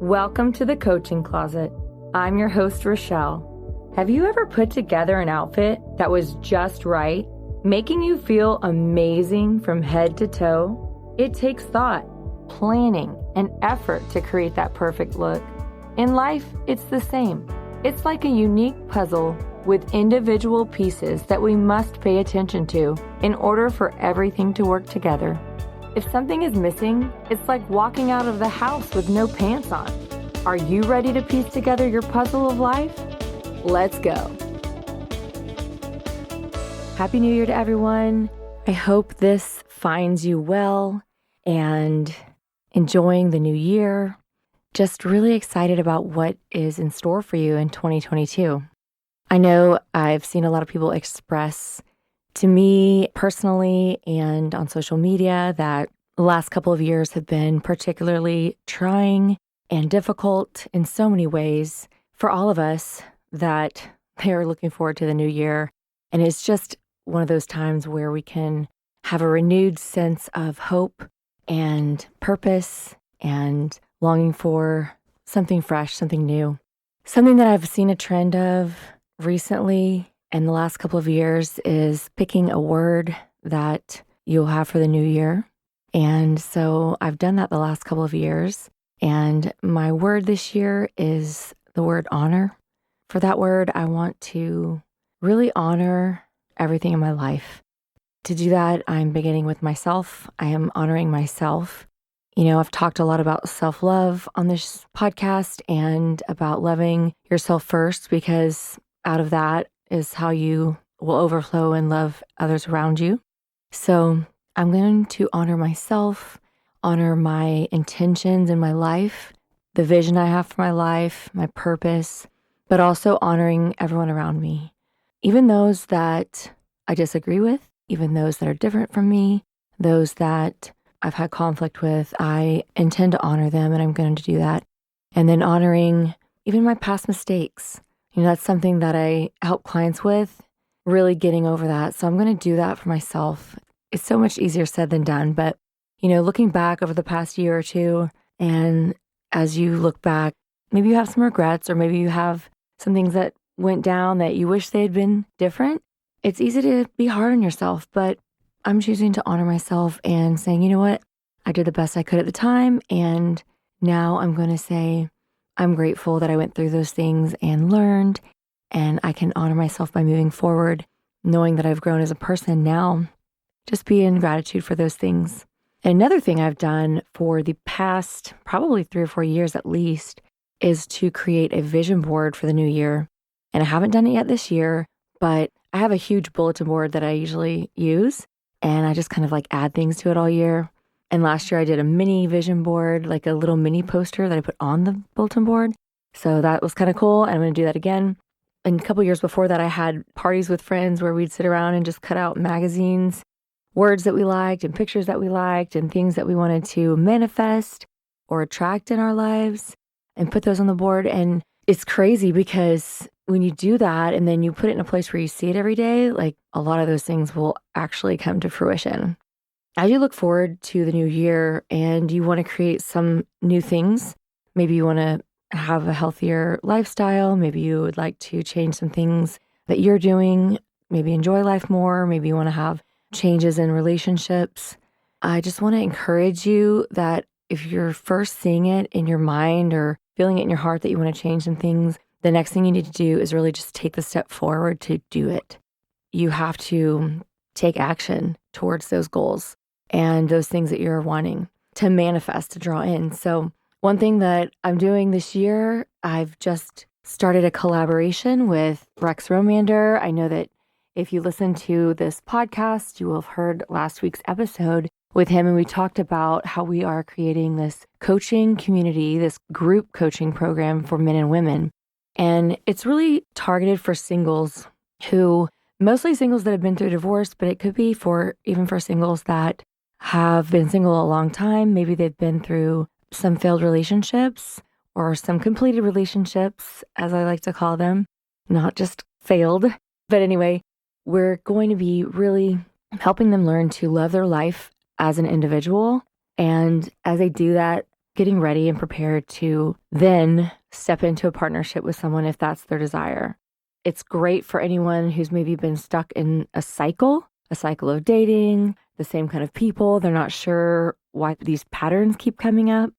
Welcome to the Coaching Closet. I'm your host, Richele. Have you ever put together an outfit that was just right, making you feel amazing from head to toe? It takes thought, planning, and effort to create that perfect look. In life, it's the same. It's like a unique puzzle with individual pieces that we must pay attention to in order for everything to work together. If something is missing, it's like walking out of the house with no pants on. Are you ready to piece together your puzzle of life? Let's go. Happy New Year to everyone. I hope this finds you well and enjoying the new year. Just really excited about what is in store for you in 2022. I know I've seen a lot of people express to me personally and on social media that the last couple of years have been particularly trying and difficult in so many ways for all of us, that they are looking forward to the new year. And it's just one of those times where we can have a renewed sense of hope and purpose and longing for something fresh, something new. Something that I've seen a trend of recently in the last couple of years is picking a word that you'll have for the new year. And so I've done that the last couple of years. And my word this year is the word honor. For that word, I want to really honor everything in my life. To do that, I'm beginning with myself. I am honoring myself. You know, I've talked a lot about self-love on this podcast and about loving yourself first, because out of that is how you will overflow and love others around you. So I'm going to honor myself, honor my intentions in my life, the vision I have for my life, my purpose, but also honoring everyone around me. Even those that I disagree with, even those that are different from me, those that I've had conflict with, I intend to honor them, and I'm going to do that. And then honoring even my past mistakes. You know, that's something that I help clients with, really getting over that. So I'm going to do that for myself. It's so much easier said than done. But, you know, looking back over the past year or two, and as you look back, maybe you have some regrets, or maybe you have some things that went down that you wish they had been different. It's easy to be hard on yourself, but I'm choosing to honor myself and saying, you know what, I did the best I could at the time. And now I'm going to say, I'm grateful that I went through those things and learned, and I can honor myself by moving forward, knowing that I've grown as a person now. Just be in gratitude for those things. And another thing I've done for the past probably 3 or 4 years at least is to create a vision board for the new year. And I haven't done it yet this year, but I have a huge bulletin board that I usually use, and I just kind of like add things to it all year. And last year I did a mini vision board, like a little mini poster that I put on the bulletin board. So that was kind of cool. And I'm going to do that again. And a couple years before that, I had parties with friends where we'd sit around and just cut out magazines, words that we liked and pictures that we liked and things that we wanted to manifest or attract in our lives, and put those on the board. And it's crazy because when you do that and then you put it in a place where you see it every day, like a lot of those things will actually come to fruition. As you look forward to the new year and you want to create some new things, maybe you want to have a healthier lifestyle, maybe you would like to change some things that you're doing, maybe enjoy life more, maybe you want to have changes in relationships. I just want to encourage you that if you're first seeing it in your mind or feeling it in your heart that you want to change some things, the next thing you need to do is really just take the step forward to do it. You have to take action towards those goals and those things that you're wanting to manifest, to draw in. So one thing that I'm doing this year, I've just started a collaboration with Rex Romander. I know that if you listen to this podcast, you will have heard last week's episode with him, and we talked about how we are creating this coaching community, this group coaching program for men and women. And it's really targeted for singles who, mostly singles that have been through divorce, but it could be even for singles that have been single a long time. Maybe they've been through some failed relationships or some completed relationships, as I like to call them, not just failed. But anyway, we're going to be really helping them learn to love their life as an individual. And as they do that, getting ready and prepared to then step into a partnership with someone if that's their desire. It's great for anyone who's maybe been stuck in a cycle of dating, the same kind of people. They're not sure why these patterns keep coming up.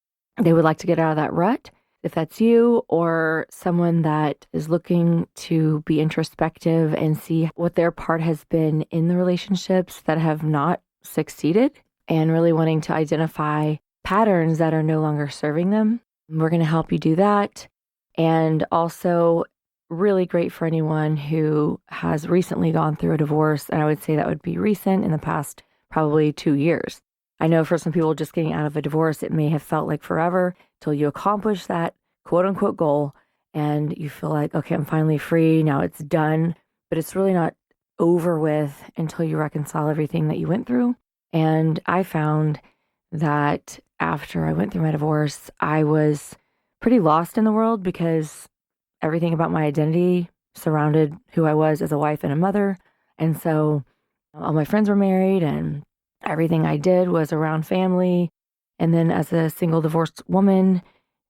They would like to get out of that rut. If that's you, or someone that is looking to be introspective and see what their part has been in the relationships that have not succeeded and really wanting to identify patterns that are no longer serving them, we're going to help you do that. And also really great for anyone who has recently gone through a divorce. And I would say that would be recent, in the past probably 2 years. I know for some people just getting out of a divorce, it may have felt like forever till you accomplish that quote unquote goal and you feel like, okay, I'm finally free. Now it's done. But it's really not over with until you reconcile everything that you went through. And I found that after I went through my divorce, I was pretty lost in the world because everything about my identity surrounded who I was as a wife and a mother. And so all my friends were married and everything I did was around family. And then as a single divorced woman,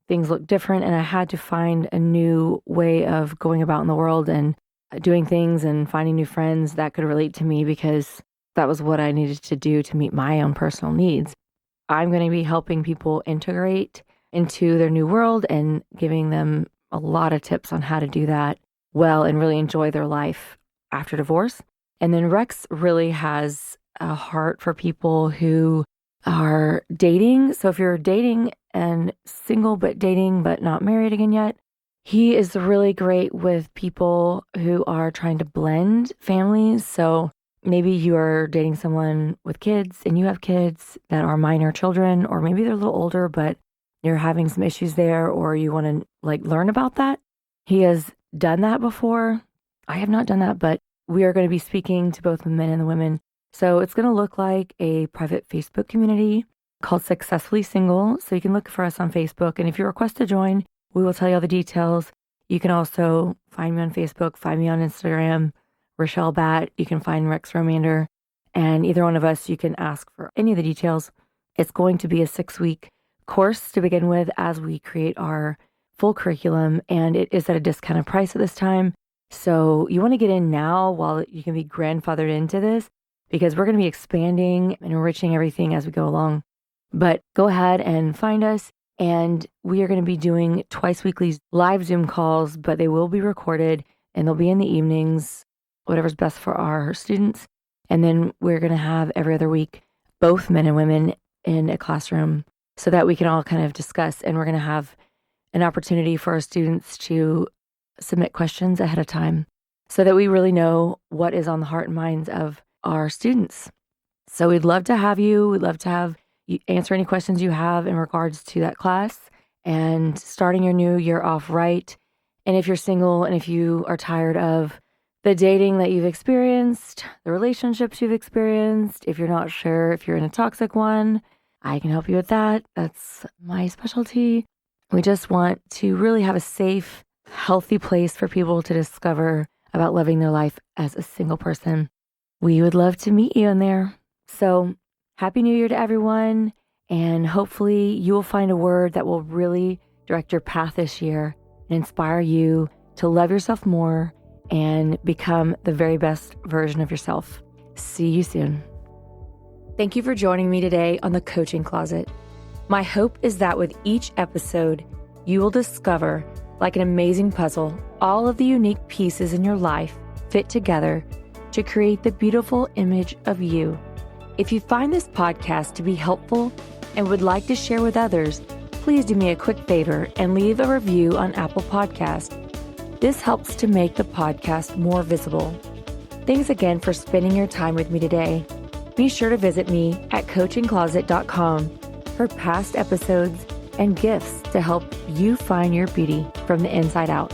things looked different. And I had to find a new way of going about in the world and doing things and finding new friends that could relate to me, because that was what I needed to do to meet my own personal needs. I'm going to be helping people integrate into their new world and giving them a lot of tips on how to do that well and really enjoy their life after divorce. And then Rex really has a heart for people who are dating. So if you're dating and single but dating but not married again yet, he is really great with people who are trying to blend families. So maybe you are dating someone with kids and you have kids that are minor children, or maybe they're a little older, but you're having some issues there, or you want to learn about that. He has done that before. I have not done that, but we are going to be speaking to both the men and the women. So it's going to look like a private Facebook community called Successfully Single. So you can look for us on Facebook. And if you request to join, we will tell you all the details. You can also find me on Facebook, find me on Instagram, Richele Batt. You can find Rex Romander. And either one of us, you can ask for any of the details. It's going to be a 6-week course to begin with as we create our full curriculum. And it is at a discounted price at this time. So you want to get in now while you can be grandfathered into this, because we're going to be expanding and enriching everything as we go along. But go ahead and find us. And we are going to be doing twice weekly live Zoom calls, but they will be recorded and they'll be in the evenings, whatever's best for our students. And then we're going to have every other week, both men and women in a classroom so that we can all kind of discuss. And we're going to have an opportunity for our students to submit questions ahead of time so that we really know what is on the heart and minds of our students. So we'd love to have you. We'd love to have you answer any questions you have in regards to that class and starting your new year off right. And if you're single and if you are tired of the dating that you've experienced, the relationships you've experienced, if you're not sure if you're in a toxic one, I can help you with that. That's my specialty. We just want to really have a safe, healthy place for people to discover about living their life as a single person. We would love to meet you in there. So Happy New Year to everyone. And hopefully you will find a word that will really direct your path this year and inspire you to love yourself more and become the very best version of yourself. See you soon. Thank you for joining me today on the Coaching Closet. My hope is that with each episode, you will discover, like an amazing puzzle, all of the unique pieces in your life fit together to create the beautiful image of you. If you find this podcast to be helpful and would like to share with others, please do me a quick favor and leave a review on Apple Podcasts. This helps to make the podcast more visible. Thanks again for spending your time with me today. Be sure to visit me at coachingcloset.com for past episodes and gifts to help you find your beauty from the inside out.